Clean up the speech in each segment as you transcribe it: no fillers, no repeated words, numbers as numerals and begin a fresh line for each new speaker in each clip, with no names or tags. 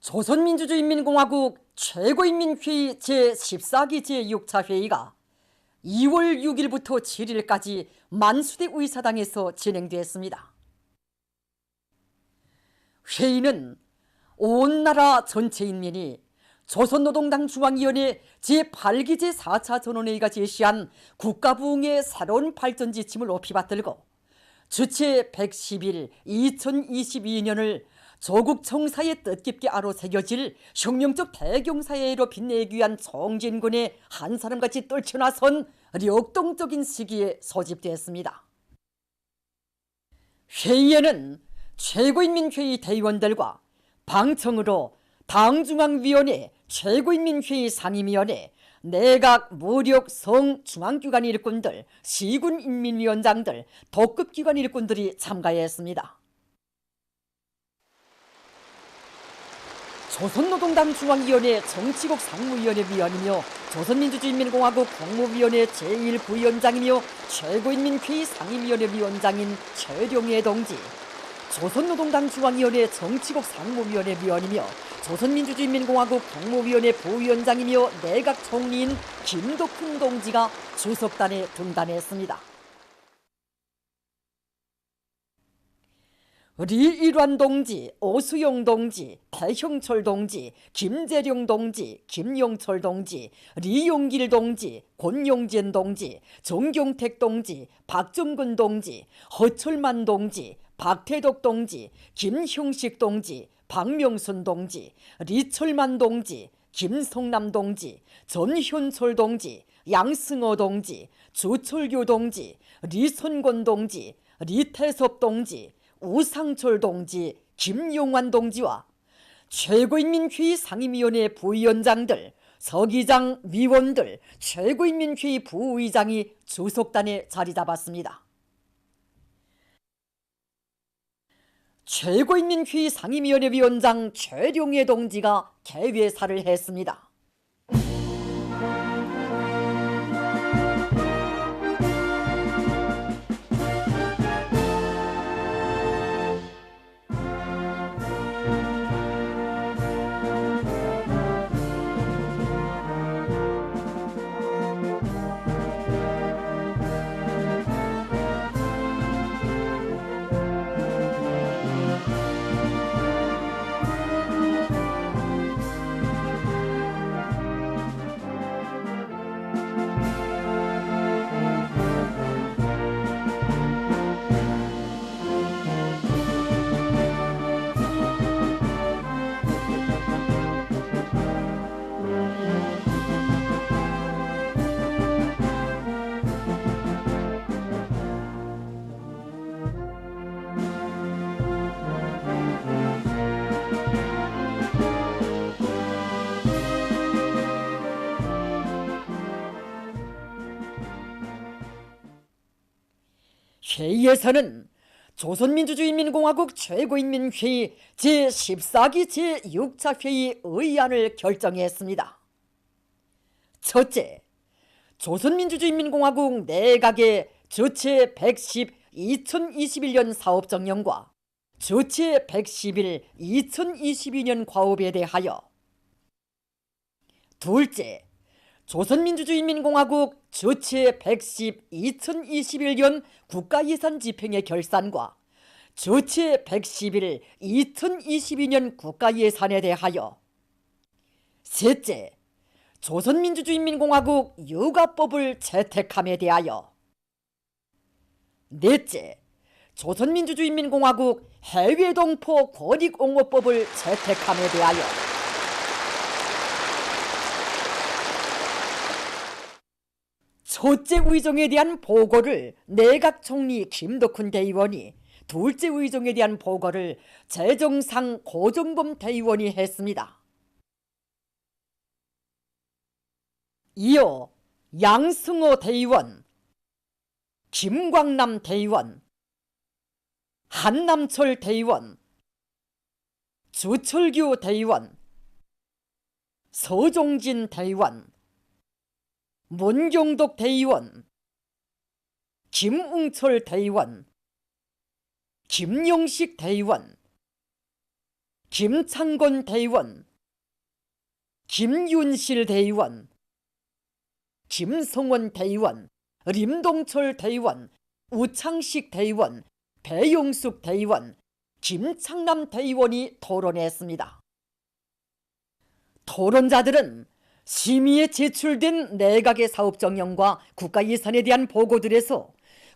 조선민주주의인민공화국 최고인민회의 제14기 제6차 회의가 2월 6일부터 7일까지 만수대 의사당에서 진행되었습니다. 회의는 온 나라 전체 인민이 조선노동당 중앙위원회 제8기 제4차 전원회의가 제시한 국가부흥의 새로운 발전 지침을 높이 받들고 주체 110일 2022년을 조국 청사의 뜻깊게 아로 새겨질 혁명적 대경사회로 빛내기 위한 정진군의 한 사람같이 떨쳐나선 역동적인 시기에 소집되었습니다. 회의에는 최고인민회의 대의원들과 방청으로 당중앙위원회, 최고인민회의 상임위원회, 내각, 무력, 성, 중앙기관 일꾼들, 시군인민위원장들, 독급기관 일꾼들이 참가했습니다. 조선노동당 중앙위원회 정치국 상무위원회 위원이며 조선민주주의인민공화국 국무위원회 제1부위원장이며 최고인민회의 상임위원회 위원장인 최룡해 동지, 조선노동당 중앙위원회 정치국 상무위원회 위원이며 조선민주주의인민공화국 국무위원회 부위원장이며 내각 총리인 김덕훈 동지가 주석단에 등단했습니다. 리일환 동지, 오수영 동지, 배형철 동지, 김재룡 동지, 김용철 동지, 리용길 동지, 권용진 동지, 정경택 동지, 박정근 동지, 허철만 동지, 박태덕 동지, 김형식 동지, 박명순 동지, 리철만 동지, 김성남 동지, 전현철 동지, 양승호 동지, 주철규 동지, 리선권 동지, 리태섭 동지, 우상철 동지, 김용환 동지와 최고인민회의 상임위원회 부위원장들, 서기장, 위원들, 최고인민회의 부의장이 주석단에 자리 잡았습니다. 최고인민회의 상임위원회 위원장 최룡해 동지가 개회사를 했습니다. 회의에서는 조선민주주의인민공화국 최고인민회의 제14기 제6차 회의 의안을 결정했습니다. 첫째, 조선민주주의인민공화국 내각의 주체 110 2021년 사업정령과 주체 111 2022년 과업에 대하여. 둘째, 조선민주주의인민공화국 주체 110 2021년 국가예산 집행의 결산과 주체 111 2022년 국가예산에 대하여. 셋째, 조선민주주의인민공화국 육아법을 채택함에 대하여. 넷째, 조선민주주의인민공화국 해외동포 권익옹호법을 채택함에 대하여. 첫째 의정에 대한 보고를 내각 총리 김덕훈 대의원이, 둘째 의정에 대한 보고를 재정상 고정범 대의원이 했습니다. 이어 양승호 대의원, 김광남 대의원, 한남철 대의원, 주철규 대의원, 서종진 대의원, 문경덕 대의원, 김웅철 대의원, 김용식 대의원, 김창건 대의원, 김윤실 대의원, 김성원 대의원, 림동철 대의원, 우창식 대의원, 배용숙 대의원, 김창남 대의원이 토론했습니다. 토론자들은 심의에 제출된 내각의 사업정령과 국가예산에 대한 보고들에서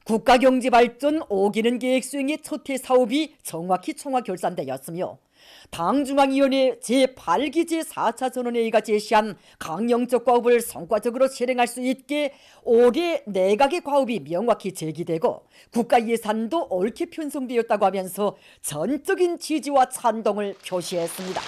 국가경제발전 5기능 계획 수행의 첫해 사업이 정확히 총화결산되었으며 당중앙위원회 제8기 제4차 전원회의가 제시한 강령적 과업을 성과적으로 실행할 수 있게 올해 내각의 과업이 명확히 제기되고 국가예산도 옳게 편성되었다고 하면서 전적인 지지와 찬동을 표시했습니다.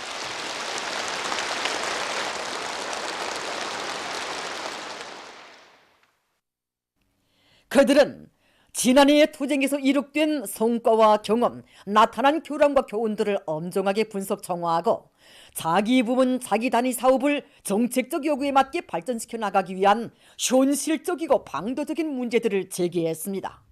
그들은 지난해의 투쟁에서 이룩된 성과와 경험, 나타난 교람과 교훈들을 엄정하게 분석 정화하고 자기 부문 자기 단위 사업을 정책적 요구에 맞게 발전시켜 나가기 위한 현실적이고 방도적인 문제들을 제기했습니다.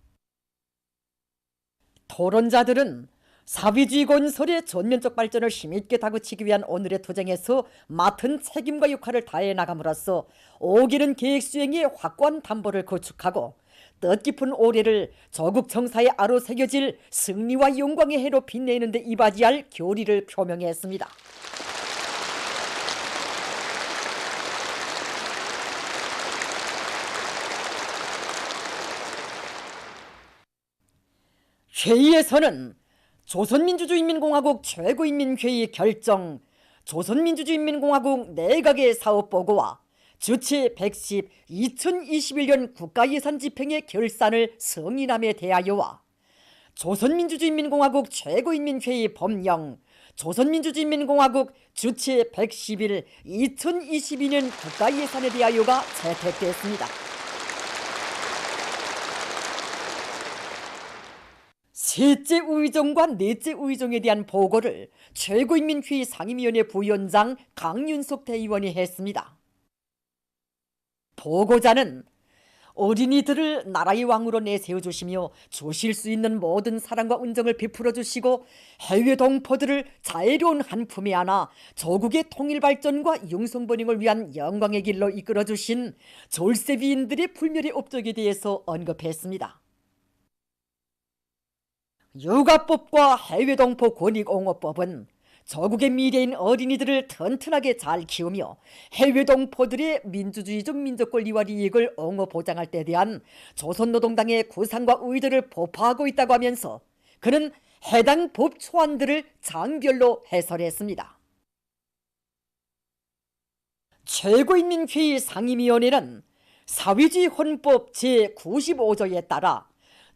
토론자들은 사회주의 건설의 전면적 발전을 힘있게 다그치기 위한 오늘의 투쟁에서 맡은 책임과 역할을 다해 나감으로써 5기는 계획 수행에 확고한 담보를 구축하고 뜻깊은 올해를 조국 정사의 아로 새겨질 승리와 영광의 해로 빛내는 데 이바지할 교리를 표명했습니다. 회의에서는 조선민주주의인민공화국 최고인민회의 결정, 조선민주주의인민공화국 내각의 사업보고와 주체 110 2021년 국가예산 집행의 결산을 승인함에 대하여와 조선민주주의인민공화국 최고인민회의 법령, 조선민주주의인민공화국 주체 111 2022년 국가예산에 대하여가 채택됐습니다. 셋째 의정과 넷째 의정에 대한 보고를 최고인민회의 상임위원회 부위원장 강윤석 대의원이 했습니다. 보고자는 어린이들을 나라의 왕으로 내세워주시며 주실 수 있는 모든 사랑과 은정을 베풀어 주시고 해외 동포들을 자애로운 한 품에 안아 조국의 통일 발전과 융성번영을 위한 영광의 길로 이끌어 주신 졸세비인들의 불멸의 업적에 대해서 언급했습니다. 육아법과 해외 동포 권익옹호법은 조국의 미래인 어린이들을 튼튼하게 잘 키우며 해외 동포들의 민주주의적 민족 권리와 이익을 옹호 보장할 때 대한 조선노동당의 구상과 의도를 보파하고 있다고 하면서 그는 해당 법 초안들을 장별로 해설했습니다. 최고인민회의 상임위원회는 사회주의 헌법 제95조에 따라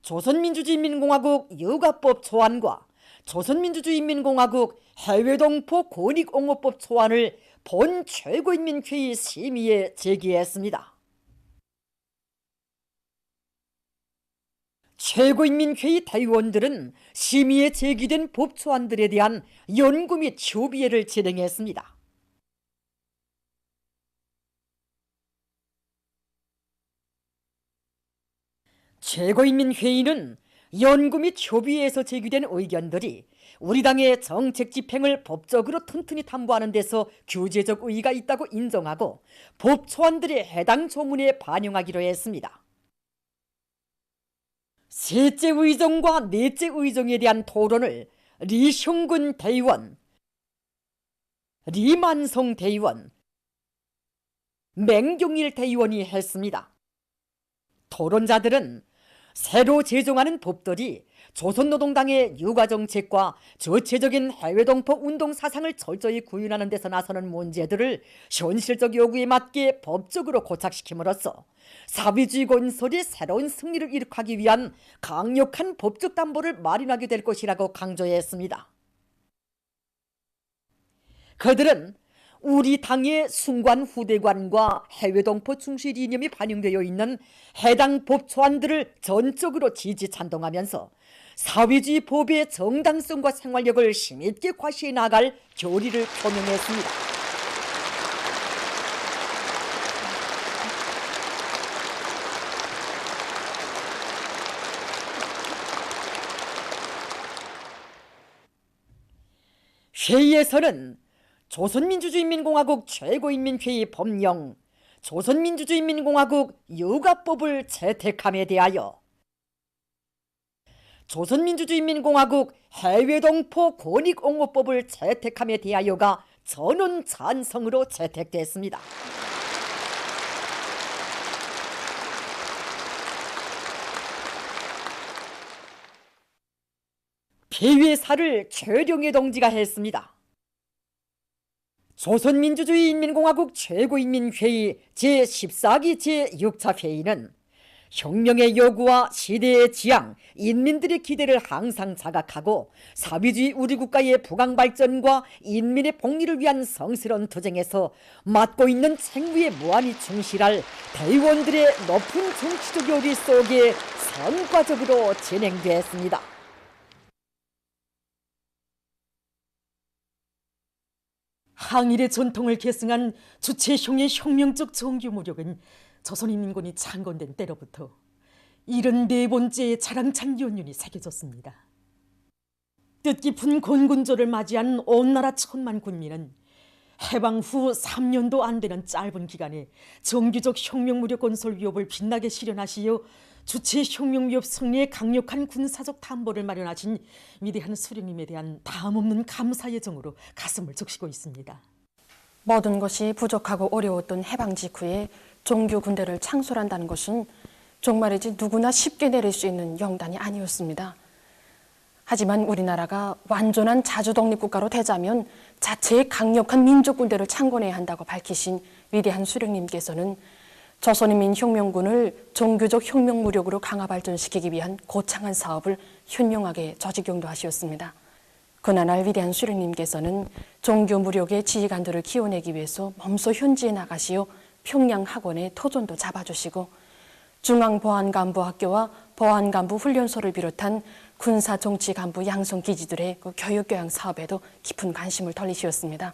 조선민주주의인민공화국 육아법 초안과 조선민주주의인민공화국 해외동포 권익옹호법 초안을 본 최고인민회의 심의에 제기했습니다. 최고인민회의 대의원들은 심의에 제기된 법 초안들에 대한 연구 및 협의회를 진행했습니다. 최고인민회의는 연구 및 협의회에서 제기된 의견들이 우리 당의 정책 집행을 법적으로 튼튼히 담보하는 데서 규제적 의의가 있다고 인정하고 법 초안들이 해당 조문에 반영하기로 했습니다. 셋째 의정과 넷째 의정에 대한 토론을 리형근 대의원, 리만성 대의원, 맹경일 대의원이 했습니다. 토론자들은 새로 제정하는 법들이 조선노동당의 육아정책과 저체적인 해외동포 운동 사상을 철저히 구현하는 데서 나서는 문제들을 현실적 요구에 맞게 법적으로 고착시킴으로써 사회주의 건설이 새로운 승리를 이룩하기 위한 강력한 법적 담보를 마련하게 될 것이라고 강조했습니다. 그들은 우리 당의 순관 후대관과 해외동포 충실 이념이 반영되어 있는 해당 법 초안들을 전적으로 지지 찬동하면서 사회주의 법의 정당성과 생활력을 힘있게 과시해 나갈 교리를 표명했습니다. 회의에서는 조선민주주의인민공화국 최고인민회의 법령 조선민주주의인민공화국 여가법을 채택함에 대하여 조선민주주의인민공화국 해외동포 권익옹호법을 채택함에 대하여가 전원 찬성으로 채택됐습니다. 폐회사를 최룡해 동지가 했습니다. 조선민주주의인민공화국 최고인민회의 제14기 제6차 회의는 혁명의 요구와 시대의 지향, 인민들의 기대를 항상 자각하고 사회주의 우리 국가의 부강발전과 인민의 복리를 위한 성스러운 투쟁에서 맡고 있는 책무에 무한히 충실할 대의원들의 높은 정치적 요리 속에 성과적으로 진행되었습니다. 항일의 전통을 계승한 주체형의 혁명적 정규무력은 조선인민군이 창건된 때로부터 74번째 자랑찬 연륜이 새겨졌습니다. 뜻깊은 건군절을 맞이한 온 나라 천만 군민은 해방 후 3년도 안 되는 짧은 기간에 정규적 혁명무력 건설 위협을 빛나게 실현하시어 주체 혁명위협 승리에 강력한 군사적 담보를 마련하신 위대한 수령님에 대한 다함없는 감사의 정으로 가슴을 적시고 있습니다.
모든 것이 부족하고 어려웠던 해방 직후에 정규 군대를 창설한다는 것은 정말이지 누구나 쉽게 내릴 수 있는 영단이 아니었습니다. 하지만 우리나라가 완전한 자주독립국가로 되자면 자체의 강력한 민족군대를 창건해야 한다고 밝히신 위대한 수령님께서는 조선인민혁명군을 정규적 혁명무력으로 강화 발전시키기 위한 거창한 사업을 현명하게 조직용도하시었습니다. 그나날 위대한 수령님께서는 정규무력의 지휘관들을 키워내기 위해서 몸소 현지에 나가시어 평양학원의 토전도 잡아주시고 중앙보안간부학교와 보안간부훈련소를 비롯한 군사정치간부 양성기지들의 교육교양 사업에도 깊은 관심을 돌리셨습니다.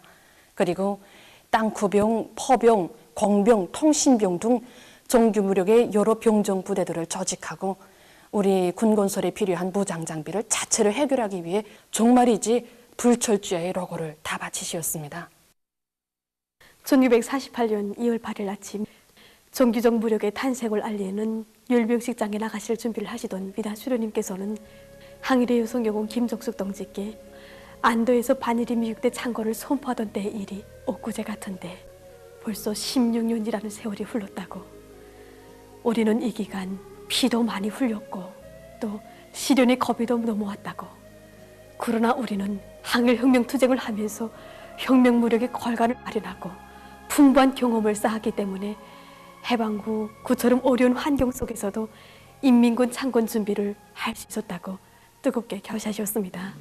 그리고 땅구병, 포병, 공병, 통신병 등 정규무력의 여러 병정 부대들을 조직하고 우리 군건설에 필요한 무장 장비를 자체로 해결하기 위해 정말이지 불철주야의 로고를 다 바치셨습니다.
1948년 2월 8일 아침 정규적 무력의 탄생을 알리는 열병식장에 나가실 준비를 하시던 위대한 수령님께서는 항일의 여성여공 김종숙 동지께 안도에서 반일이 미국대 창건을 선포하던 때의 일이 엊그제 같은데 벌써 16년이라는 세월이 흘렀다고. 우리는 이 기간 피도 많이 흘렸고 또 시련의 고비도 넘어왔다고. 그러나 우리는 항일혁명투쟁을 하면서 혁명무력의 걸간을 마련하고 풍부한 경험을 쌓았기 때문에 해방 후 그처럼 어려운 환경 속에서도 인민군 창건 준비를 할 수 있었다고 뜨겁게 격려하셨습니다.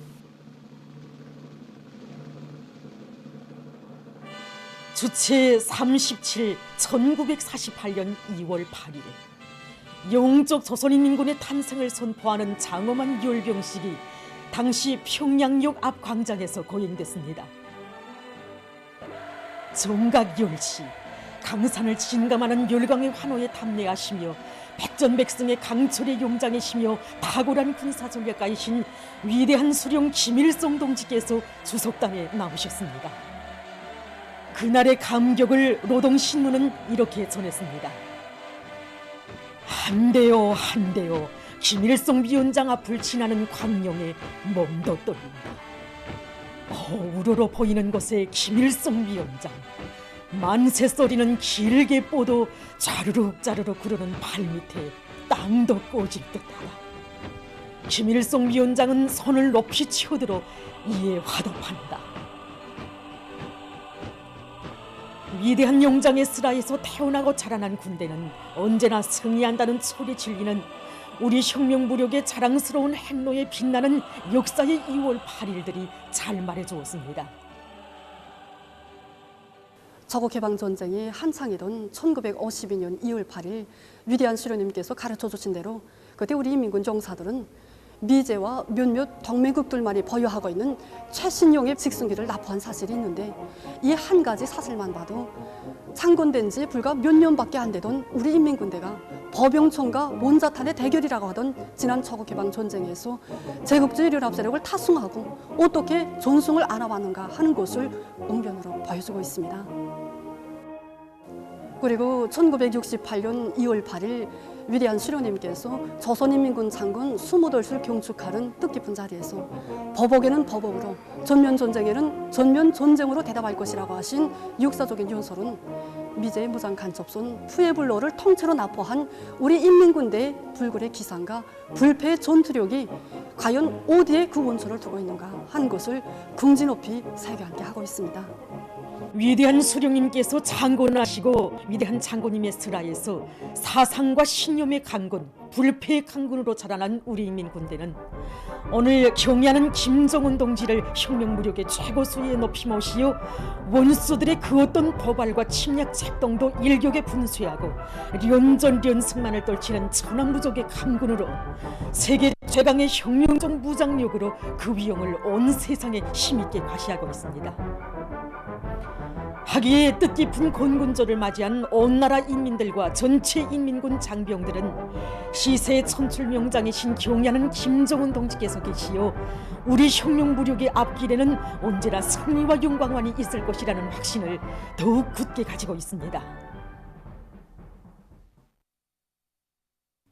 주체 37 1948년 2월 8일 영웅적 조선인민군의 탄생을 선포하는 장엄한 열병식이 당시 평양역 앞 광장에서 거행됐습니다. 정각 10시 강산을 진감하는 열강의 환호에 담례하시며 백전백승의 강철의 용장이시며 탁월한 군사전략가이신 위대한 수령 김일성 동지께서 주석단에 나오셨습니다. 그날의 감격을 노동신문은 이렇게 전했습니다. 한대요 한대요 김일성 위원장 앞을 지나는 광령에 몸도 떨린다. 우러러 보이는 곳에 김일성 위원장, 만세 소리는 길게 뻗어 자르륵 자르륵 구르는 발밑에 땅도 꺼질 듯하다. 김일성 위원장은 손을 높이 치어들어 이에 화답한다. 위대한 용장의 슬하에서 태어나고 자라난 군대는 언제나 승리한다는 철이 진리는 우리 혁명무력의 자랑스러운 행로에 빛나는 역사의 2월 8일들이 잘 말해주었습니다.
저국해방전쟁이 한창이던 1952년 2월 8일 위대한 수령님께서 가르쳐주신 대로 그때 우리 인민군 정사들은 미제와 몇몇 동맹국들만이 보유하고 있는 최신형의 직승기를 납포한 사실이 있는데 이 한 가지 사실만 봐도 창건된 지 불과 몇 년밖에 안 되던 우리 인민군대가 법영총과 원자탄의 대결이라고 하던 지난 조국해방 전쟁에서 제국주의 연합 세력을 타승하고 어떻게 전승을 알아왔는가 하는 것을 웅변으로 보여주고 있습니다. 그리고 1968년 2월 8일 위대한 수령님께서 조선인민군 장군 20돌을 경축하는 뜻깊은 자리에서 보복에는 보복으로 전면전쟁에는 전면전쟁으로 대답할 것이라고 하신 역사적인 연설은 미제의 무장 간첩선 푸에블로를 통째로 납포한 우리 인민군대의 불굴의 기상과 불패의 전투력이 과연 어디에 그 원천을 두고 있는가 하는 것을 궁지 높이 설교하게 하고 있습니다.
위대한 수령님께서 장군하시고 위대한 장군님의 슬하에서 사상과 신념의 강군, 불패의 강군으로 자라난 우리 인민군대는 오늘 경의하는 김정은 동지를 혁명무력의 최고 수위에 높이 모시어 원수들의 그 어떤 고발과 침략 작동도 일격에 분쇄하고 련전련승만을 떨치는 천황부족의 강군으로 세계 최강의 혁명적 무장력으로 그 위용을 온 세상에 힘있게 과시하고 있습니다. 하기에 뜻깊은 건군절을 맞이한 온 나라 인민들과 전체 인민군 장병들은 시세의 천출명장이신 경의하는 김정은 동지께서 계시어 우리 혁명무력의 앞길에는 언제나 승리와 영광만이 있을 것이라는 확신을 더욱 굳게 가지고 있습니다.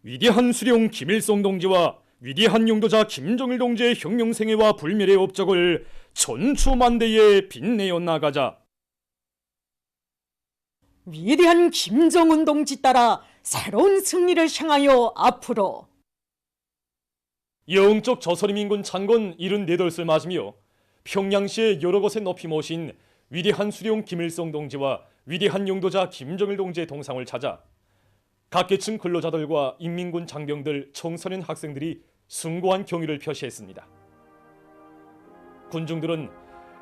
위대한 수령 김일성 동지와 위대한 용도자 김정일 동지의 혁명생애와 불멸의 업적을 천추만대에 빛내어 나가자.
위대한 김정은 동지 따라 새로운 승리를 향하여 앞으로.
영적 조선인민군 창건 74돌을 맞으며 평양시의 여러 곳에 높이 모신 위대한 수령 김일성 동지와 위대한 용도자 김정일 동지의 동상을 찾아 각계층 근로자들과 인민군 장병들, 청소년 학생들이 숭고한 경의를 표시했습니다. 군중들은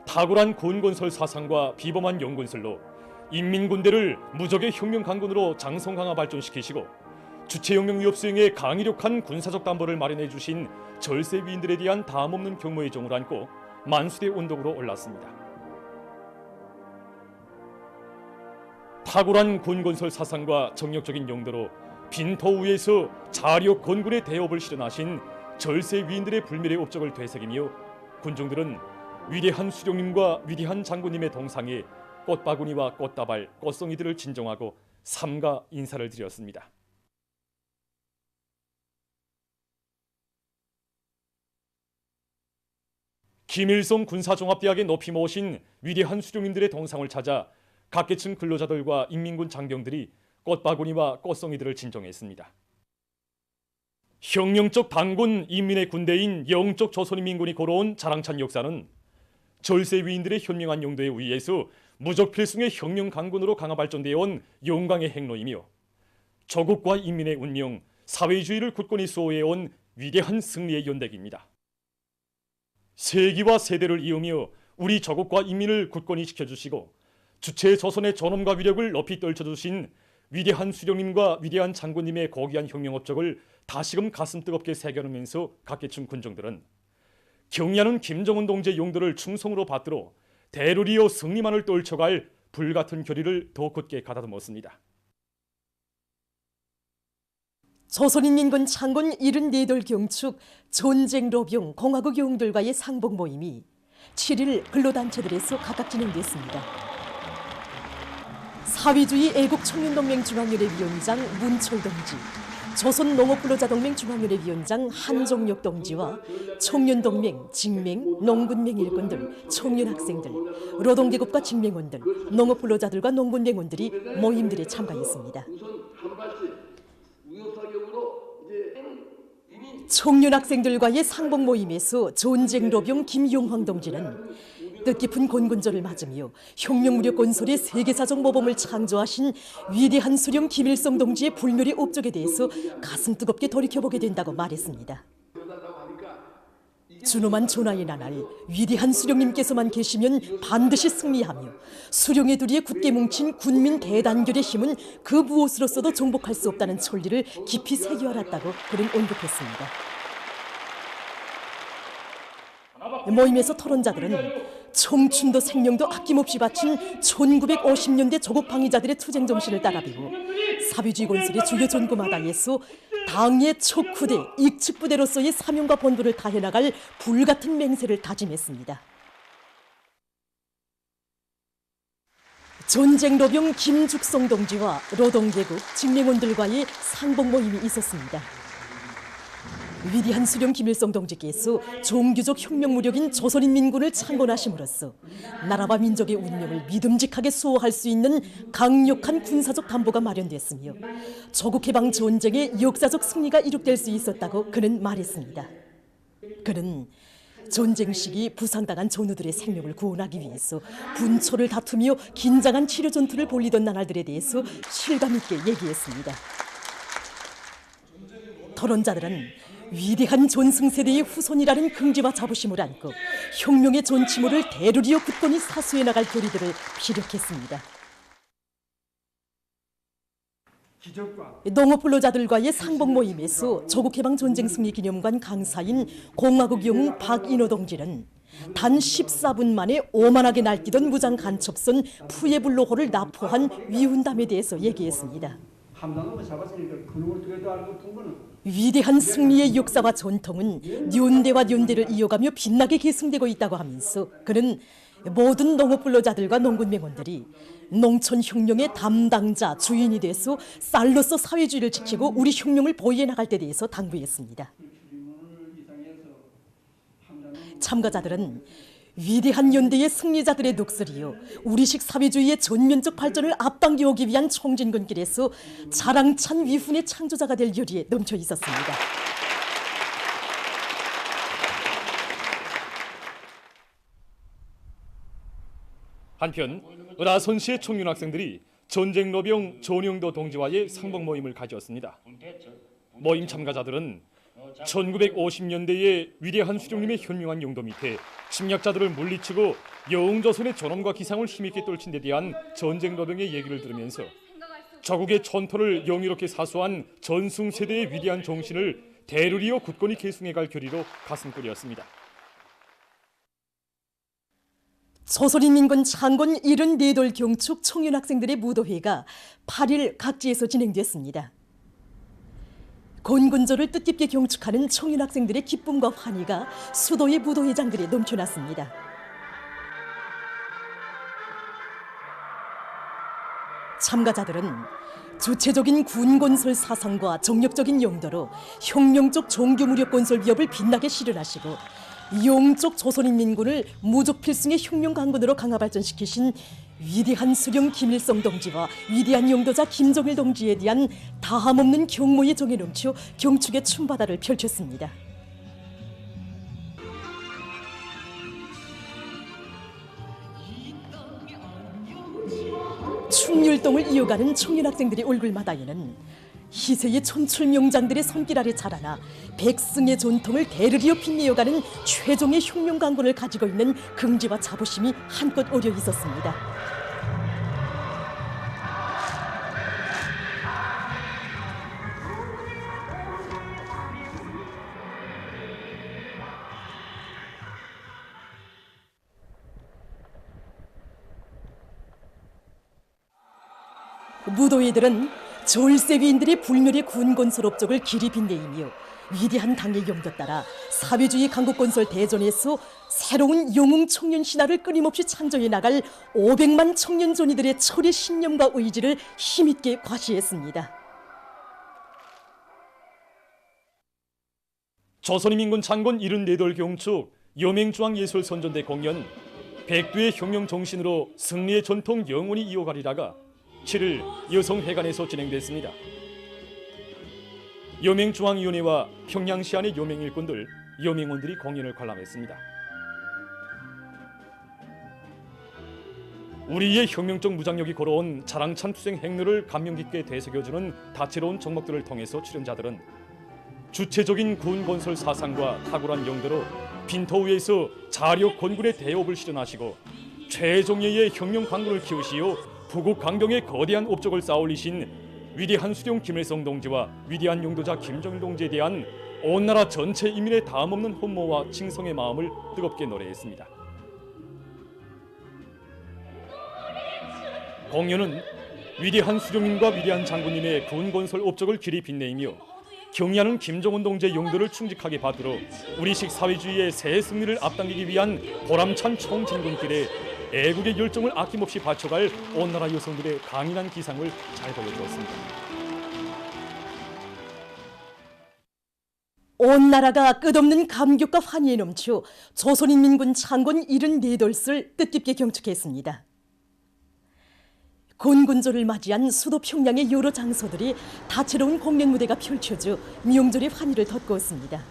탁월한 군건설 사상과 비범한 연군술로 인민군대를 무적의 혁명 강군으로 장성강화 발전시키시고 주체혁명 위협 수행에 강력한 군사적 담보를 마련해 주신 절세 위인들에 대한 다함없는 경모의 정을 안고 만수대 운동으로 올랐습니다. 탁월한 군건설 사상과 정력적인 용도로 빈터 위에서 자력 건군의 대업을 실현하신 절세 위인들의 불멸의 업적을 되새기며 군중들은 위대한 수령님과 위대한 장군님의 동상에 꽃바구니와 꽃다발, 꽃송이들을 진정하고 삼가 인사를 드렸습니다. 김일성 군사종합대학에 높이 모신 위대한 수령님들의 동상을 찾아 각계층 근로자들과 인민군 장병들이 꽃바구니와 꽃송이들을 진정했습니다. 혁명적 단군 인민의 군대인 영적 조선인민군이 걸어온 자랑찬 역사는 절세 위인들의 현명한 용도에 의해서 무적 필승의 혁명 강군으로 강화 발전되어 온 영광의 행로이며 조국과 인민의 운명, 사회주의를 굳건히 수호해온 위대한 승리의 연대기입니다. 세기와 세대를 이으며 우리 조국과 인민을 굳건히 지켜주시고 주체 조선의 존엄과 위력을 높이 떨쳐주신 위대한 수령님과 위대한 장군님의 고귀한 혁명 업적을 다시금 가슴 뜨겁게 새겨놓으면서 각계층 군중들은 경의하는 김정은 동지의 용도를 충성으로 받들어 대를 이어 승리만을 떨쳐갈 불같은 결의를 더 굳게 가다듬었습니다.
조선인민군 창군 74돌 경축 전쟁로병 공화국 영웅들과의 상봉 모임이 7일 근로단체들에서 각각 진행됐습니다. 사회주의 애국청년동맹 중앙연회위원장 문철 동지, 조선농업근로자동맹 중앙연회위원장 한종혁 동지와 청년동맹, 직맹, 농군맹 일꾼들, 청년학생들, 노동계급과 직맹원들, 농업근로자들과 농군맹원들이 모임들에 참가했습니다. 청년학생들과의 상봉 모임에서 전쟁로병 김용황 동지는 뜻깊은 건군절을 맞으며 혁명무력 건설의 세계사적 모범을 창조하신 위대한 수령 김일성 동지의 불멸의 업적에 대해서 가슴 뜨겁게 돌이켜보게 된다고 말했습니다. 준엄한 전하의 나날 위대한 수령님께서만 계시면 반드시 승리하며 수령의 두리에 굳게 뭉친 군민 대단결의 힘은 그 무엇으로서도 정복할 수 없다는 천리를 깊이 새겨 알았다고 그는 언급했습니다.
모임에서 토론자들은 청춘도 생명도 아낌없이 바친 1950년대 조국 방위자들의 투쟁 정신을 따라비고 사회주의 건설의 주요 전구마다에서 당의 척후대, 익측부대로서의 사명과 본분을 다해나갈 불같은 맹세를 다짐했습니다. 전쟁로병 김죽성 동지와 노동계급, 직맹원들과의 상봉 모임이 있었습니다. 위대한 수령 김일성 동지께서 종교적 혁명 무력인 조선인민군을 창건하심으로써 나라와 민족의 운명을 믿음직하게 수호할 수 있는 강력한 군사적 담보가 마련됐으며 조국 해방 전쟁의 역사적 승리가 이룩될 수 있었다고 그는 말했습니다. 그는 전쟁 시기 부상당한 전우들의 생명을 구원하기 위해서 분초를 다투며 긴장한 치료 전투를 벌이던 나날들에 대해서 실감 있게 얘기했습니다. 토론자들은 위대한 전승세대의 후손이라는 긍지와 자부심을 안고 혁명의 전치물을 대르리어 굳건히 사수해 나갈 교리들을 피력했습니다. 농업근로자들과의 상봉 모임에서 조국해방 전쟁 승리 기념관 강사인 공화국 영웅 박인호 동지는 단 14분 만에 오만하게 날뛰던 무장 간첩선 푸에블로호를 납포한 위훈담에 대해서 얘기했습니다. 위대한 승리의 역사와 전통은 년대와 년대를 이어가며 빛나게 계승되고 있다고 하면서 그는 모든 농업근로자들과 농군맹원들이 농촌혁명의 담당자, 주인이 돼서 쌀로서 사회주의를 지키고 우리 혁명을 보위해 나갈 때 대해서 당부했습니다. 참가자들은 위대한 연대의 승리자들의 녹슬이요 우리식 사회주의의 전면적 발전을 앞당겨오기 위한 총진근길에서 자랑찬 위훈의 창조자가 될 열의에 넘쳐 있었습니다.
한편 을아선시의 청년 학생들이 전쟁로병 전용도 동지와의 상봉 모임을 가졌습니다. 모임 참가자들은 1950년대에 위대한 수령님의 현명한 용도 밑에 침략자들을 물리치고 영웅조선의 존엄과 기상을 힘있게 떨친 데 대한 전쟁로병의 얘기를 들으면서 조국의 촌토를 영유롭게 사수한 전승세대의 위대한 정신을 대르리어 굳건히 계승해갈 결의로 가슴골이었습니다.
조선인민군 창건 74돌 경축 청년학생들의 무도회가 8일 각지에서 진행됐습니다. 건군조를 뜻깊게 경축하는 청년학생들의 기쁨과 환희가 수도의 무도회장들에 넘쳐났습니다. 참가자들은 주체적인 군건설 사상과 정력적인 용도로 혁명적 종교무력 건설 위협을 빛나게 실현하시고 영적 조선인민군을 무적 필승의 혁명 강군으로 강화 발전시키신 위대한 수령 김일성 동지와 위대한 용도자 김정일 동지에 대한 다함없는 경모의 정에 넘쳐 경축의 춤바다를 펼쳤습니다. 춤율동을 이어가는 청년학생들의 얼굴마다에는 희세의 촌출명장들의 손길 아래 자라나 백승의 전통을 대르리어 빛내어가는 최종의 혁명 강군을 가지고 있는 긍지와 자부심이 한껏 어려 있었습니다. 무도회들은 졸세위인들의 불멸의 군건설 업적을 길이 빛내이며 위대한 당의 용도 따라 사회주의 강국건설 대전에서 새로운 영웅 청년 신화를 끊임없이 창조해 나갈 500만 청년 존이들의 철의 신념과 의지를 힘있게 과시했습니다.
조선인민군 창건 74돌 경축 여맹중앙예술선전대 공연 백두의 혁명 정신으로 승리의 전통 영원히 이어가리라가 7일 여성회관에서 진행됐습니다. 여맹중앙위원회와 평양시 안의 여맹 일꾼들, 여맹원들이 공연을 관람했습니다. 우리의 혁명적 무장력이 걸어온 자랑찬 투쟁 행로를 감명 깊게 되새겨주는 다채로운 종목들을 통해서 출연자들은 주체적인 군 건설 사상과 탁월한 용도로 빈터 위에서 자력 건군의 대업을 실현하시고 최종예의 혁명 강군을 키우시어 부국 강경의 거대한 업적을 쌓아올리신 위대한 수령 김일성 동지와 위대한 용도자 김정일 동지에 대한 온 나라 전체 인민의 다함없는 혼모와 칭송의 마음을 뜨겁게 노래했습니다. 공연은 위대한 수령님과 위대한 장군님의 군 건설 업적을 길이 빛내이며 경의하는 김정은 동지의 용도를 충직하게 받들어 우리식 사회주의의 새 승리를 앞당기기 위한 보람찬 총진군길에 애국의 열정을 아낌없이 바쳐갈 온 나라 여성들의 강인한 기상을 잘 보여주었습니다.
온 나라가 끝없는 감격과 환희에 넘쳐 조선인민군 창건 74돌을 뜻깊게 경축했습니다. 곤군조를 맞이한 수도 평양의 여러 장소들이 다채로운 공연 무대가 펼쳐져 명절의 환희를 덧구었습니다.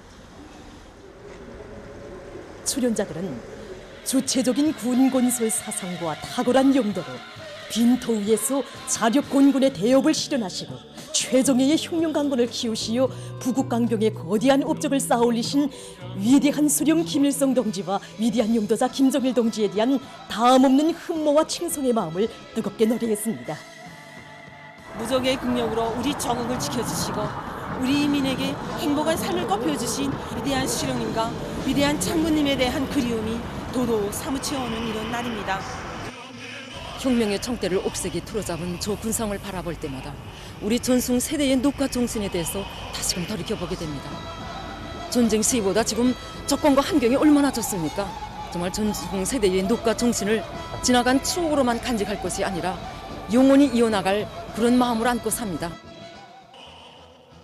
출연자들은 주체적인 군건설 사상과 탁월한 용도로 빈터 위에서 자력 곤군의 대업을 실현하시고 최정예의 혁명강군을 키우시어 부국강병의 거대한 업적을 쌓아올리신 위대한 수령 김일성 동지와 위대한 용도자 김정일 동지에 대한 다함없는 흠모와 칭송의 마음을 뜨겁게 노래했습니다.
무적의 국력으로 우리 전국을 지켜주시고 우리 인민에게 행복한 삶을 꼽혀주신 위대한 수령님과 위대한 장군님에 대한 그리움이 도로 사무쳐오는 이런 날입니다.
혁명의 청대를 옥색이 틀어잡은 저 군상을 바라볼 때마다 우리 전승 세대의 녹과 정신에 대해서 다시금 돌이켜보게 됩니다. 전쟁 시기보다 지금 적군과 함경이 얼마나 좋습니까? 정말 전승 세대의 녹과 정신을 지나간 추억으로만 간직할 것이 아니라 영원히 이어나갈 그런 마음을 안고 삽니다.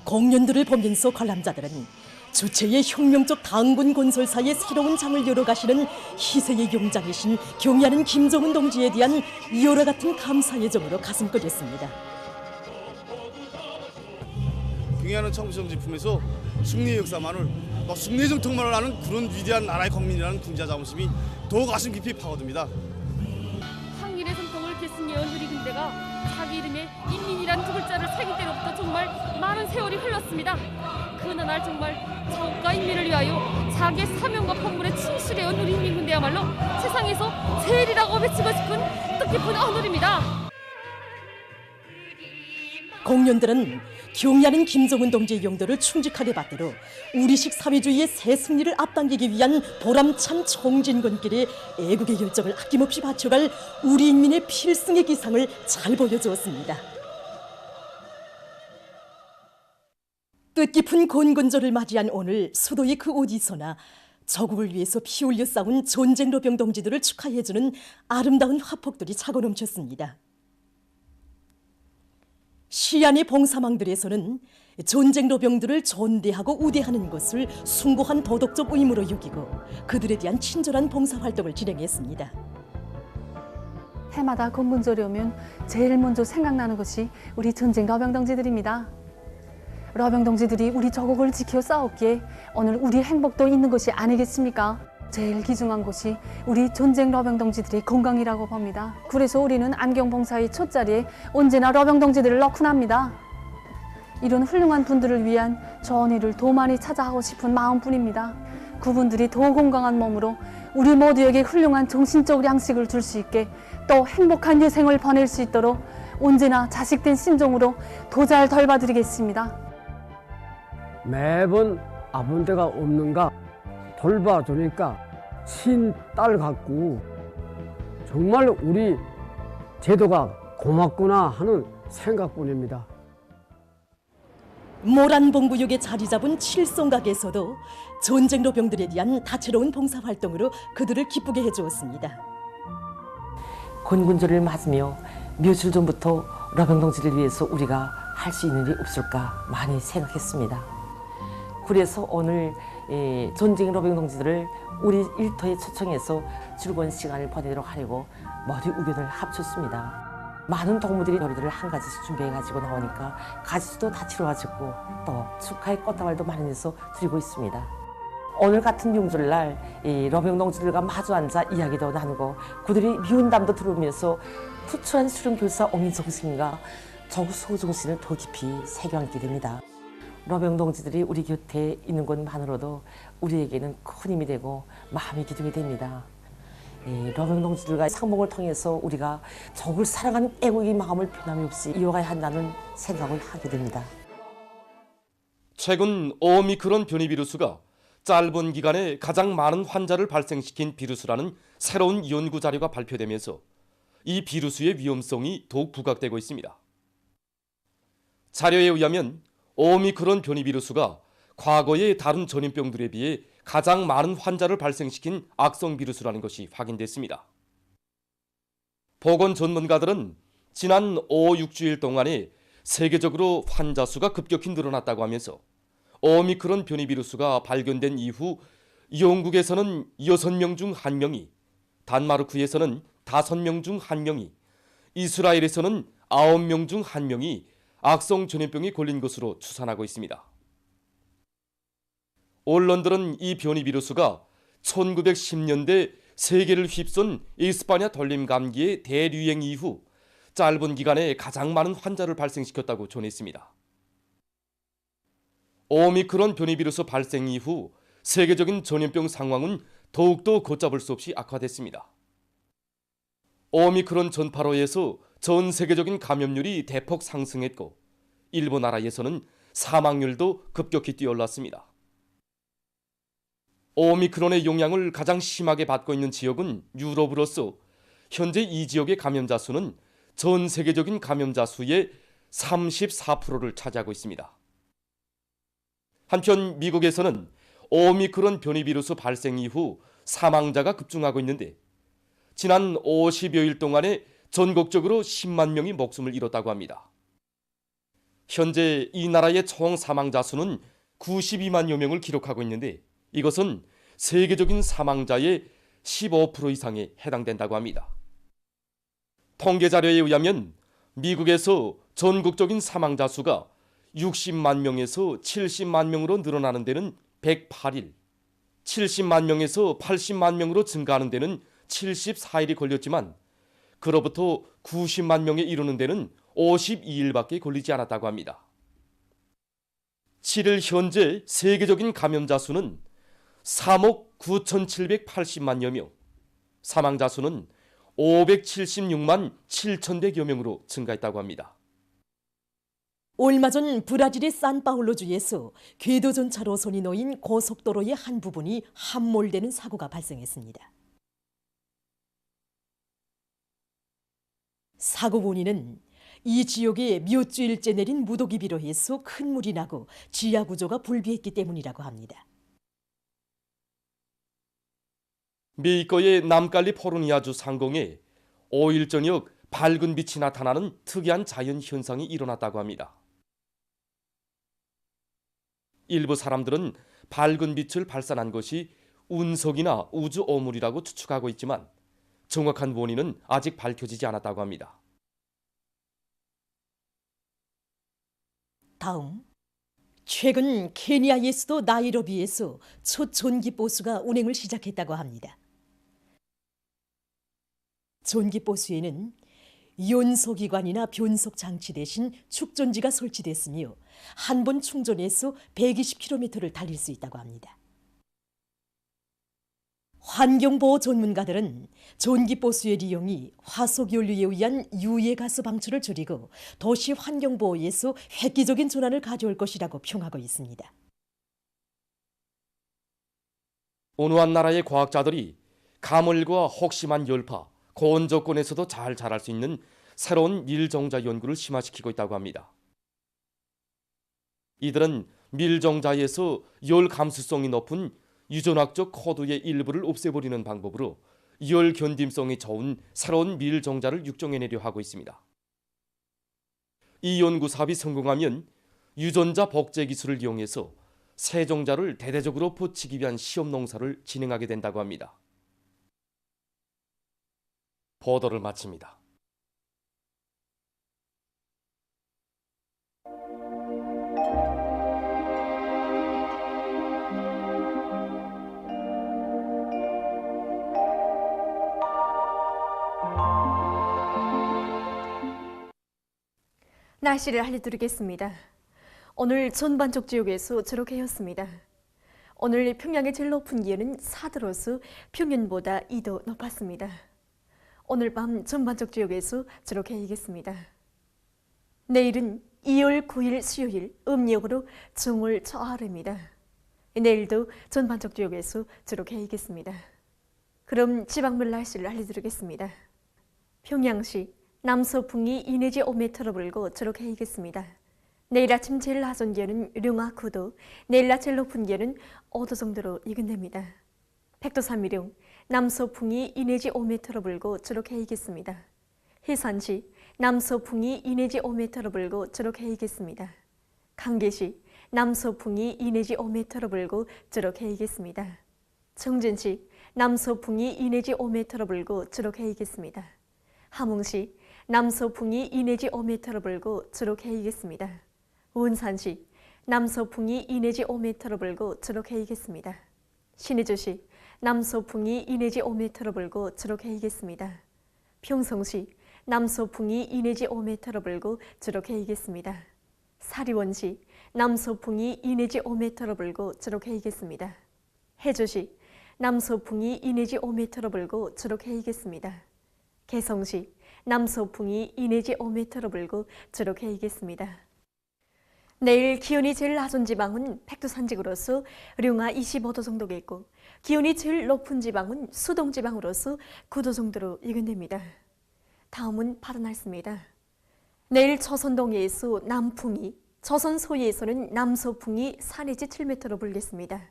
공연들을 보면서 관람자들은 주체의 혁명적 당군 건설사의 새로운 장을 열어가시는 희생의 용장이신 경의하는 김정은 동지에 대한 열화 같은 감사의 정으로 가슴 끓였습니다.
경의하는 청부정지품에서 승리의 역사만을 또 승리의 정통만을 아는 그런 위대한 나라의 국민이라는 군자 자부심이 더욱 가슴 깊이 파고듭니다.
항일의 성통을 계승해온 우리 군대가 자기 이름에 인민이란 두 글자를 새길 때로부터 정말 많은 세월이 흘렀습니다. 그러나 날 정말 자국과 인민을 위하여 자기의 사명과 본분에 충실해온 우리 인민군대야말로 세상에서 제일이라고 외치고 싶은 뜻깊은 언어입니다.
공연들은 경의하는 김정은 동지의 용도를 충직하게 받들어 우리식 사회주의의 새 승리를 앞당기기 위한 보람찬 총진군길에 애국의 열정을 아낌없이 바쳐갈 우리 인민의 필승의 기상을 잘 보여주었습니다. 뜻깊은 곤군조를 맞이한 오늘 수도의 그 어디서나 저국을 위해서 피 흘려 싸운 전쟁로병 동지들을 축하해주는 아름다운 화폭들이 차고 넘쳤습니다. 시안의 봉사망들에서는 전쟁로병들을 존대하고 우대하는 것을 숭고한 도덕적 의무로 여기고 그들에 대한 친절한 봉사활동을 진행했습니다.
해마다 곤군조리 오면 제일 먼저 생각나는 것이 우리 전쟁 러병 동지들입니다. 러병 동지들이 우리 저국을 지켜 싸웠기에 오늘 우리 행복도 있는 것이 아니겠습니까? 제일 귀중한 것이 우리 전쟁 러병 동지들의 건강이라고 봅니다. 그래서 우리는 안경봉사의 첫 자리에 언제나 러병 동지들을 넣곤 합니다. 이런 훌륭한 분들을 위한 전의를 더 많이 찾아하고 싶은 마음뿐입니다. 그분들이 더 건강한 몸으로 우리 모두에게 훌륭한 정신적 양식을 줄 수 있게 또 행복한 여생을 보낼 수 있도록 언제나 자식된 심정으로 더 잘 돌봐드리겠습니다.
매번 아픈 데가 없는가 돌봐주니까 친딸 같고 정말 우리 제도가 고맙구나 하는 생각뿐입니다.
모란봉구역에 자리 잡은 칠성각에서도 전쟁로병들에 대한 다채로운 봉사활동으로 그들을 기쁘게 해주었습니다.
곤군조를 맞으며 며칠 전부터 러병 동지를 위해서 우리가 할 수 있는 일이 없을까 많이 생각했습니다. 그래서 오늘 전쟁 러병 동지들을 우리 일터에 초청해서 즐거운 시간을 보내도록 하려고 머리 우변을 합쳤습니다. 많은 동무들이 요리들을 한 가지씩 준비해가지고 나오니까 가지수도 다채로워졌고 또 축하의 꽃다발도 마련해서 드리고 있습니다. 오늘 같은 명절날 러병 동지들과 마주 앉아 이야기도 나누고 그들이 미운 담도 들으면서 투철한 수령교사 옹인정신과 저구 소정신을 더 깊이 새겨안게 됩니다. 러병 동지들이 우리 곁에 있는 것만으로도 우리에게는 큰 힘이 되고 마음이 기둥이 됩니다. 러병 동지들과 상봉을 통해서 우리가 적을 사랑하는 애국의 마음을 변함이 없이 이어가야 한다는 생각을 하게 됩니다.
최근 오미크론 변이 비루스가 짧은 기간에 가장 많은 환자를 발생시킨 비루스라는 새로운 연구 자료가 발표되면서 이 비루스의 위험성이 더욱 부각되고 있습니다. 자료에 의하면 오미크론 변이 비루스가 과거의 다른 전염병들에 비해 가장 많은 환자를 발생시킨 악성 비루스라는 것이 확인됐습니다. 보건 전문가들은 지난 5, 6주일 동안에 세계적으로 환자 수가 급격히 늘어났다고 하면서 오미크론 변이 비루스가 발견된 이후 영국에서는 6명 중 1명이, 단마르크에서는 5명 중 1명이, 이스라엘에서는 9명 중 1명이 악성 전염병에 걸린 것으로 추산하고 있습니다. 언론들은 이 변이 비루스가 1910년대 세계를 휩쓴 이스파냐 돌림 감기의 대유행 이후 짧은 기간에 가장 많은 환자를 발생시켰다고 전했습니다. 오미크론 변이 비루스 발생 이후 세계적인 전염병 상황은 더욱더 걷잡을 수 없이 악화됐습니다. 오미크론 전파로 해서 전 세계적인 감염률이 대폭 상승했고 일부 나라에서는 사망률도 급격히 뛰어올랐습니다. 오미크론의 영향을 가장 심하게 받고 있는 지역은 유럽으로서 현재 이 지역의 감염자 수는 전 세계적인 감염자 수의 34%를 차지하고 있습니다. 한편 미국에서는 오미크론 변이 비루스 발생 이후 사망자가 급증하고 있는데 지난 50여일 동안에 전국적으로 10만 명이 목숨을 잃었다고 합니다. 현재 이 나라의 총 사망자 수는 92만여 명을 기록하고 있는데 이것은 세계적인 사망자의 15% 이상에 해당된다고 합니다. 통계 자료에 의하면 미국에서 전국적인 사망자 수가 60만 명에서 70만 명으로 늘어나는 데는 108일, 70만 명에서 80만 명으로 증가하는 데는 74일이 걸렸지만 그로부터 90만 명에 이르는 데는 52일밖에 걸리지 않았다고 합니다. 7일 현재 세계적인 감염자 수는 3억 9,780만여 명, 사망자 수는 576만 7,100여 명으로 증가했다고 합니다.
얼마 전 브라질의 산파울루주에서 궤도 전차 노선이 놓인 고속도로의 한 부분이 함몰되는 사고가 발생했습니다. 사고 원인은 이 지역에 몇 주일째 내린 무더기 비로 해서 큰 물이 나고 지하 구조가 불비했기 때문이라고 합니다.
메히코의 남칼리포르니아주 상공에 5일 저녁 밝은 빛이 나타나는 특이한 자연 현상이 일어났다고 합니다. 일부 사람들은 밝은 빛을 발산한 것이 운석이나 우주 오물이라고 추측하고 있지만 정확한 원인은 아직 밝혀지지 않았다고 합니다.
다음, 최근 케니아의 수도 나이로비에서 첫 전기버스가 운행을 시작했다고 합니다. 전기버스에는 연소기관이나 변속 장치 대신 축전지가 설치됐으며 한 번 충전해서 120km를 달릴 수 있다고 합니다. 환경보호 전문가들은 전기버스의利用이 화석연료에 의한 유해가스 방출을 줄이고 도시 환경보호에서 획기적인 전환을 가져올 것이라고 평하고 있습니다.
어느 한 나라의 과학자들이 가물과 혹심한 열파, 고온 조건에서도 잘 자랄 수 있는 새로운 밀종자 연구를 심화시키고 있다고 합니다. 이들은 밀종자에서 열 감수성이 높은 유전학적 코드의 일부를 없애버리는 방법으로 열 견딤성이 좋은 새로운 밀종자를 육종해내려 하고 있습니다. 이 연구 사업이 성공하면 유전자 복제 기술을 이용해서 세종자를 대대적으로 포치기 위한 시험 농사를 진행하게 된다고 합니다. 보도를 마칩니다.
날씨를 알려드리겠습니다. 오늘 전반적 지역에서 저렇게 였습니다. 오늘 평양의 제일 높은 기온은 4도로서 평년보다 2도 높았습니다. 오늘 밤 전반적 지역에서 저렇게 이겠습니다. 내일은 2월 9일 수요일 음력으로 중월 초하루입니다. 내일도 전반적 지역에서 주로 개이겠습니다. 그럼 지방별 날씨를 알려드리겠습니다. 평양시 남서풍이 2 내지 5m로 불고 주로 개이겠습니다. 내일 아침 제일 낮은 기온은 령아 9도, 내일 낮 제일 높은 기온은 5도 정도로 예견됩니다. 백도 산미령 남서풍이 2 내지 5m로 불고 주로 개이겠습니다. 해산시 남서풍이 2 내지 5m로 불고 주로 개이겠습니다. 강계시 남서풍이 2 내지 5m로 불고 주로 개이겠습니다. 청진시 남서풍이 2 내지 5m로 불고 주로 개이겠습니다. 함흥시 남서풍이 2 내지 5m로 불고 주로 개이겠습니다. 원산시 남서풍이 2 내지 5m로 불고 주로 개이겠습니다. 신의주시 남서풍이 2 내지 5m로 불고 주로 개이겠습니다. 평성시 남서풍이 2 내지 5m로 불고 주로 개이겠습니다. 사리원시 남서풍이 2 내지 5m로 불고 주로 개이겠습니다. 해주시 남서풍이 2 내지 5m로 불고 주로 개이겠습니다. 개성시 남서풍이 2 내지 5m로 불고 주로 개이겠습니다. 내일 기온이 제일 낮은 지방은 백두산지구로서 령아 25도 정도겠고 기온이 제일 높은 지방은 수동지방으로서 9도 정도로 예견됩니다. 다음은 바다 날씨입니다. 내일 조선동해에서 남풍이, 조선 소해에서는 남서풍이 4 내지 7m로 불겠습니다.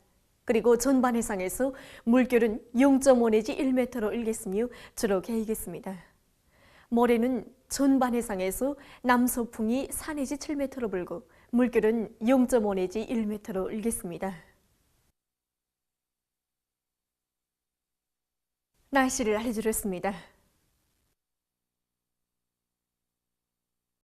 그리고 전반 해상에서 물결은 0.5 내지 1m로 일겠으며 주로 개이겠습니다. 모레는 전반 해상에서 남서풍이 4 내지 7m로 불고 물결은 0.5 내지 1m로 일겠습니다. 날씨를 알려드렸습니다.